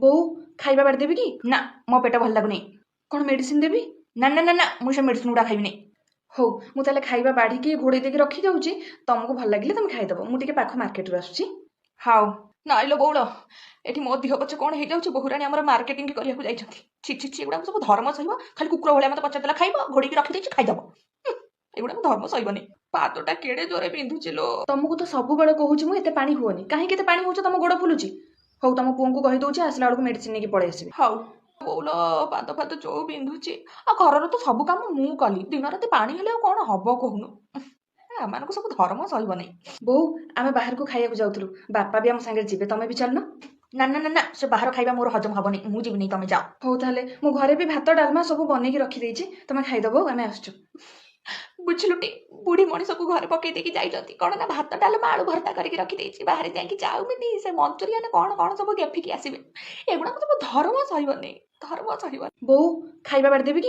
ବୋଉ ଖାଇବା ବାଡ଼ି ଦେବି କି? ନା ମୋ ପେଟ ଭଲ ଲାଗୁନି। କ'ଣ ମେଡ଼ିସିନ ଦେବି? ନା ନା ନା ନା ମୁଁ ସେ ମେଡ଼ିସିନ ଗୁଡ଼ା ଖାଇବିନି। ହଉ ମୁଁ ତାହେଲେ ଖାଇବା ବାଢ଼ିକି ଘୋଡ଼େଇ ଦେଇକି ରଖିଦେଉଛି, ତମକୁ ଭଲ ଲାଗିଲେ ତମେ ଖାଇଦେବ। ମୁଁ ଟିକେ ପାଖ ମାର୍କେଟରୁ ଆସୁଛି। ହଉ ନାଇଲୋ ବଉଳ, ଏଠି ମୋ ଦେହ ପଛେ କ'ଣ ହେଇଯାଉଛି, ବୋହୁରାଣୀ ଆମର ମାର୍କେଟିଂ କରିବାକୁ ଯାଇଛନ୍ତି। ଛି ଛି ଛି, ଏଗୁଡ଼ାକ ସବୁ ଧର୍ମ ସହିବ? ଖାଲି କୁକୁର ଭଳିଆ ମୋତେ ପଚାରିଦେଲା ଖାଇବ, ଘୋଡ଼େଇକି ରଖିଦେଇଛି ଖାଇଦେବ। ଏଗୁଡ଼ାକ ଧର୍ମ ସହିବନି। ପାଦଟା କେଡ଼େ ଜୋରେ ବିନ୍ଧୁଛି ଲୋ। ତମକୁ ତ ସବୁବେଳେ କହୁଛି ମୁଁ ଏତେ ପାଣି ହୁଅନି, କାହିଁକି ଏତେ ପାଣି ହଉଛ? ତମ ଗୋଡ଼ ଫୁଲୁଛି। ହଉ ତମ ପୁଅଙ୍କୁ କହିଦଉଛି, ଆସିଲା ବେଳକୁ ମେଡ଼ିସିନ ନେଇକି ପଳେଇ ଆସିବେ। ହଉ ବୋଉଲ, ପାଦ ଫାଦ ଯୋଉ ବିନ୍ଧୁଛି। ଆଉ ଘରର ତ ସବୁ କାମ ମୁଁ କଲି, ଦିନ ରାତି ପାଣି ହେଲେ ଆଉ କ'ଣ ହବ କହୁନୁ? ଆମମାନଙ୍କୁ ସବୁ ଧର୍ମ ସହିବନି। ବୋଉ ଆମେ ବାହାରକୁ ଖାଇବାକୁ ଯାଉଥିଲୁ, ବାପା ବି ଆମ ସାଙ୍ଗରେ ଯିବେ, ତମେ ବି ଚାଲୁନ। ନା ନା ନା ନା, ସେ ବାହାର ଖାଇବା ମୋର ହଜମ ହବନି, ମୁଁ ଯିବିନି, ତମେ ଯାଅ। ହଉ ତାହେଲେ ମୁଁ ଘରେ ବି ଭାତ ଡାଲମା ସବୁ ବନେଇକି ରଖିଦେଇଛି, ତମେ ଖାଇଦବ, ଆମେ ଆସୁଛୁ। ବୁଝିଲୁଟି, ବୁଢ଼ୀ ମଣିଷକୁ ଘରେ ପକେଇ ଦେଇକି ଯାଇଛନ୍ତି, କ'ଣ ନା ଭାତ ଡାଲମା ଆଳୁ ଭର୍ତ୍ତା କରିକି ରଖିଦେଇଛି, ବାହାରେ ଯାଇକି ଚାଉମିନ ସେ ମଞ୍ଚୁରିଆନ କ'ଣ କ'ଣ ସବୁ ଗେଫିକି ଆସିବେ। ଏଗୁଡ଼ାକ ସବୁ ଧର୍ମ ସହିବନି, ଧର୍ମ ସହିବନି। ବୋଉ ଖାଇବା ବାଡ଼ି ଦେବି କି?